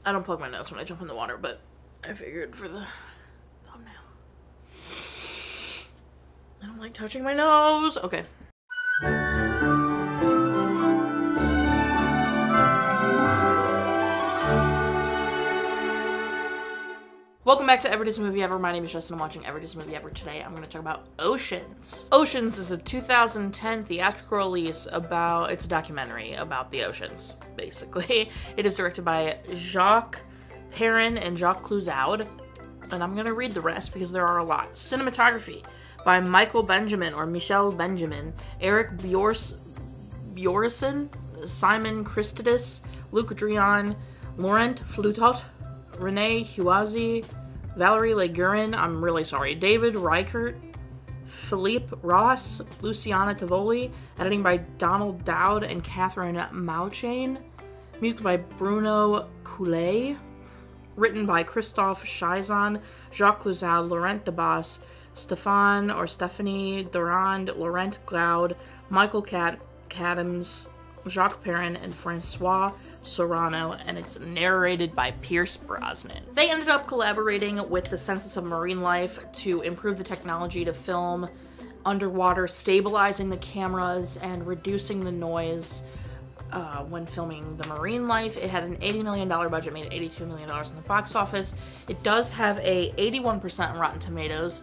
I don't plug my nose when I jump in the water, but I figured for the thumbnail. I don't like touching my nose. Okay. Welcome back to Everyday's Movie Ever. My name is Cheysson. I'm watching Everyday's Movie Ever. Today I'm going to talk about Oceans. Oceans is a 2010 theatrical release about, it's a documentary about the oceans, basically. It is directed by Jacques, Perrin, and Jacques Cluzaud. And I'm going to read the rest because there are a lot. Cinematography by Michel Benjamin, Eric Borjesson, Simon Christidis, Luc Drion, Laurent Fleutot, Rene, Heuzey, Valerie Gurun, I'm really sorry, David Reichert, Philippe Ross, Luciana Tavoli, editing by Dowd and Catherine Mauchain, music by Bruno Coulet, written by Christophe, Cheysson, Jacques Cluzaud, Laurent Debas, Stephane, Durand, Laurent Gaude, Michael Katims, Jacques Perrin, and Francois Sarano, and it's narrated by Pierce Brosnan. They ended up collaborating with the Census of Marine Life to improve the technology to film underwater, stabilizing the cameras and reducing the noise when filming the marine life. It had an $80 million budget, made $82 million in the box office. It does have a 81% on Rotten Tomatoes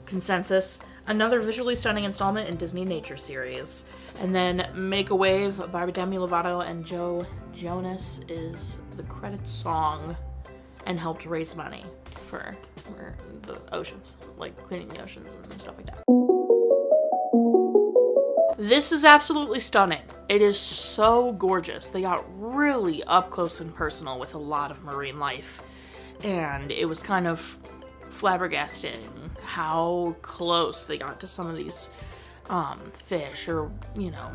consensus. Another visually stunning installment in Disney nature series. And then Make a Wave by Demi Lovato and Joe Jonas is the credit song and helped raise money for the oceans, like cleaning the oceans and stuff like that. This is absolutely stunning. It is so gorgeous. They got really up close and personal with a lot of marine life, and it was kind of flabbergasting how close they got to some of these fish or, you know,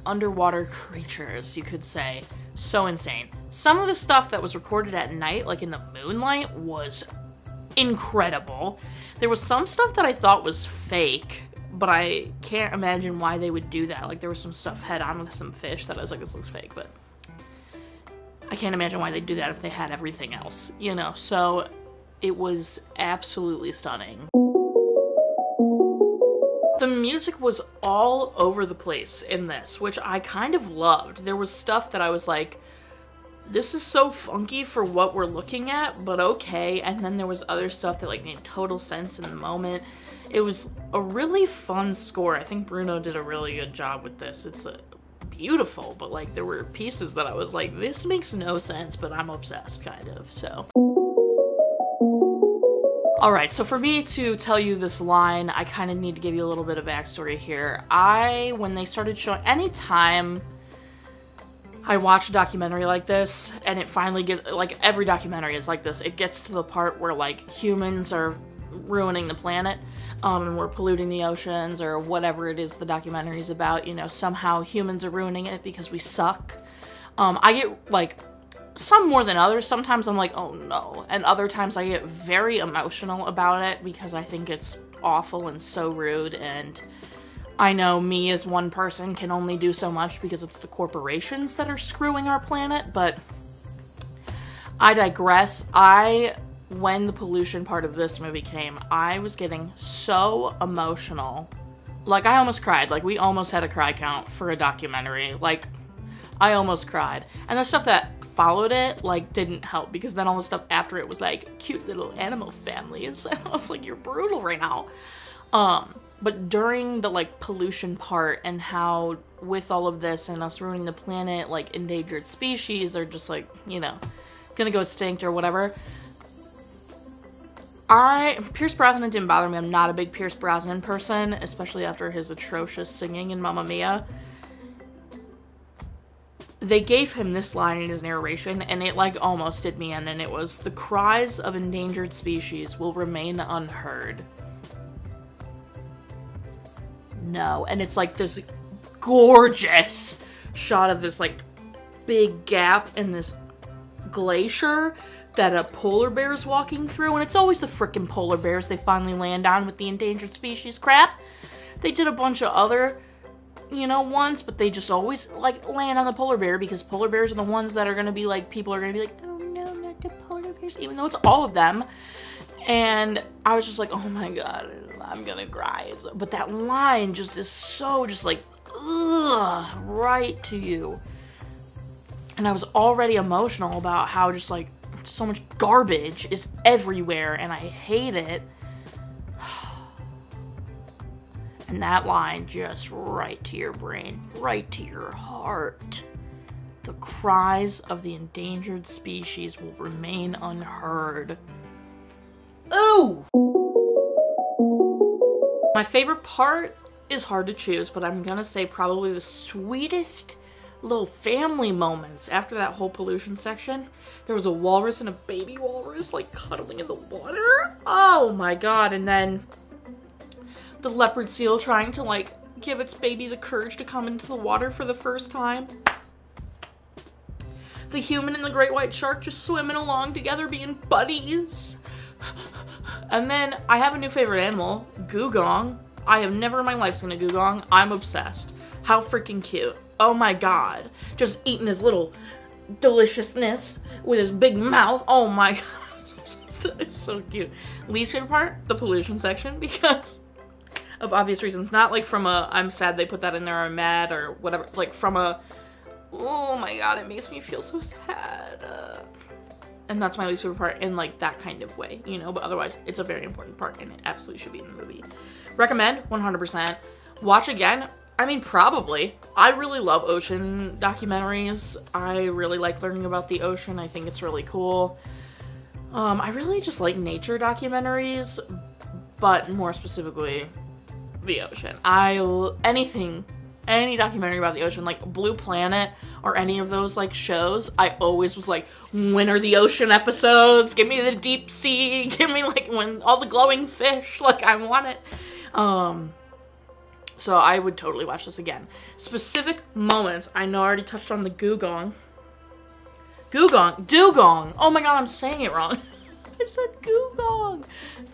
underwater creatures, you could say. So insane. Some of the stuff that was recorded at night, like in the moonlight, was incredible. There was some stuff that I thought was fake, but I can't imagine why they would do that. Like, there was some stuff head on with some fish that I was like, this looks fake, but I can't imagine why they'd do that if they had everything else, you know? So it was absolutely stunning. The music was all over the place in this, which I kind of loved. There was stuff that I was like, this is so funky for what we're looking at, but okay. And then there was other stuff that like made total sense in the moment. It was a really fun score. I think Bruno did a really good job with this. It's beautiful, but like there were pieces that I was like, this makes no sense, but I'm obsessed, kind of, so. Alright, so for me to tell you this line, I kind of need to give you a little bit of backstory here. When they started showing, anytime I watch a documentary like this, and it finally gets, like every documentary is like this, it gets to the part where like humans are ruining the planet, and we're polluting the oceans, or whatever it is the documentary is about, you know, somehow humans are ruining it because we suck. I get like, some more than others. Sometimes I'm like, oh no. And other times I get very emotional about it because I think it's awful and so rude, and I know me as one person can only do so much because it's the corporations that are screwing our planet, but I digress. When the pollution part of this movie came, I was getting so emotional. Like, I almost cried. Like, we almost had a cry count for a documentary. Like, I almost cried. And the stuff that followed it, like, didn't help, because then all the stuff after it was like cute little animal families, and I was like, you're brutal right now. But during the like pollution part and how with all of this and us ruining the planet, like endangered species are just like, you know, gonna go extinct or whatever. Pierce Brosnan didn't bother me. I'm not a big Pierce Brosnan person, especially after his atrocious singing in Mamma Mia. They gave him this line in his narration, and it like almost did me in, and it was, "The cries of endangered species will remain unheard." No, and it's like this gorgeous shot of this like big gap in this glacier that a polar bear is walking through, and it's always the frickin' polar bears they finally land on with the endangered species crap. They did a bunch of other, you know, ones, but they just always like land on the polar bear because polar bears are the ones that are gonna be like, people are gonna be like, oh no, not to polar bears, even though it's all of them. And I was just like, oh my god, I'm gonna cry. But that line just is so just like, ugh, right to you. And I was already emotional about how just like so much garbage is everywhere and I hate it. And that line just right to your brain, right to your heart. The cries of the endangered species will remain unheard. Ooh! My favorite part is hard to choose, but I'm gonna say probably the sweetest little family moments after that whole pollution section. There was a walrus and a baby walrus like cuddling in the water. Oh my god, and then the leopard seal trying to like give its baby the courage to come into the water for the first time. The human and the great white shark just swimming along together being buddies. And then I have a new favorite animal, Dugong. I have never in my life seen a dugong. I'm obsessed. How freaking cute. Oh my god. Just eating his little deliciousness with his big mouth. Oh my god. It's so cute. Least favorite part? The pollution section, because of obvious reasons. Not like from a, I'm sad they put that in there, or I'm mad, or whatever. Like from a, oh my god, it makes me feel so sad. And that's my least favorite part in like that kind of way, you know, but otherwise it's a very important part and it absolutely should be in the movie. Recommend, 100%. Watch again, I mean, probably. I really love ocean documentaries. I really like learning about the ocean. I think it's really cool. I really just like nature documentaries, but more specifically, the ocean. Any documentary about the ocean, like Blue Planet or any of those like shows, I always was like, when are the ocean episodes? Give me the deep sea. Give me like when all the glowing fish. Like I want it. So I would totally watch this again. Specific moments. I know I already touched on the dugong. Dugong. Oh my god, I'm saying it wrong. I said dugong.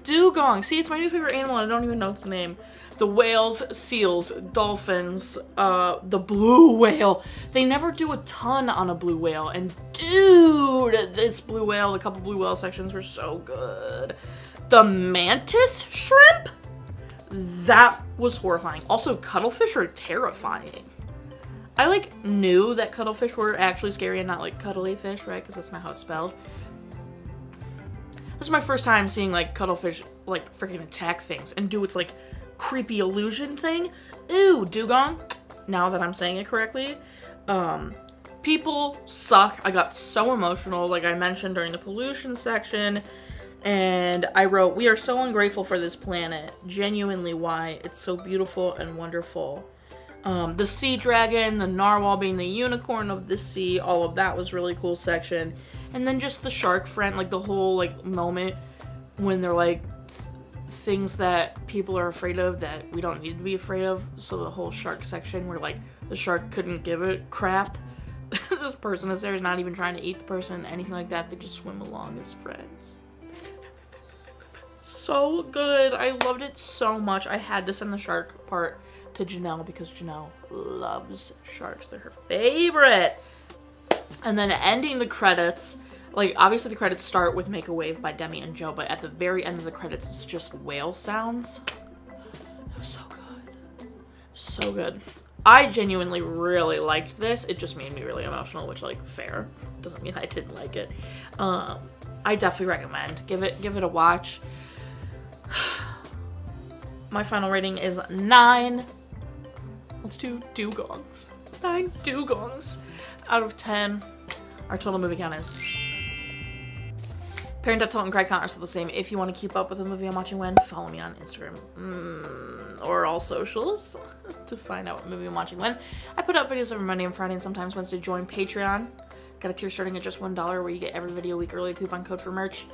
Dugong. See, it's my new favorite animal and I don't even know its name. The whales, seals, dolphins, the blue whale. They never do a ton on a blue whale. And dude, this blue whale, the couple blue whale sections were so good. The mantis shrimp? That was horrifying. Also, cuttlefish are terrifying. I like knew that cuttlefish were actually scary and not like cuddly fish, right? Because that's not how it's spelled. This is my first time seeing like cuttlefish like freaking attack things and do its like creepy illusion thing. Ooh, dugong. Now that I'm saying it correctly. People suck. I got so emotional, like I mentioned during the pollution section. And I wrote, we are so ungrateful for this planet. Genuinely why. It's so beautiful and wonderful. The sea dragon, the narwhal being the unicorn of the sea, all of that was really cool section. And then just the shark friend, like the whole like moment when they're like things that people are afraid of that we don't need to be afraid of. So the whole shark section where like the shark couldn't give a crap. This person is there is not even trying to eat the person, anything like that. They just swim along as friends. So good. I loved it so much. I had to send the shark part to Janelle because Janelle loves sharks. They're her favorite. And then ending the credits, like obviously the credits start with Make a Wave by Demi and Joe, but at the very end of the credits it's just whale sounds. It was so good. So good. I genuinely really liked this. It just made me really emotional, which like fair. Doesn't mean I didn't like it. I definitely recommend. Give it a watch. My final rating is 9. Let's do dugongs. 9 dugongs out of 10. Our total movie count is. Perrin, Dowd, and cry count are still the same. If you want to keep up with the movie I'm watching when, follow me on Instagram or all socials to find out what movie I'm watching when. I put up videos every Monday and Friday and sometimes Wednesday. Join Patreon. Got a tier starting at just $1 where you get every video a week early, a coupon code for merch,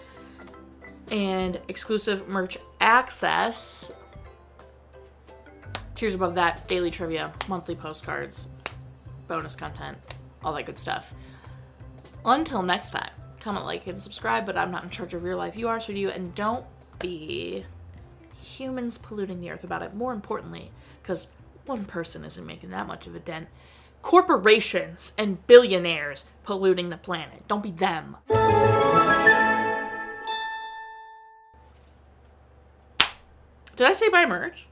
and exclusive merch access. Tiers above that, daily trivia, monthly postcards, bonus content, all that good stuff. Until next time, comment, like, and subscribe, but I'm not in charge of your life. You are, so do you, and don't be humans polluting the earth about it. More importantly, because one person isn't making that much of a dent. Corporations and billionaires polluting the planet. Don't be them. Did I say buy merch?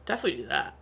Definitely do that.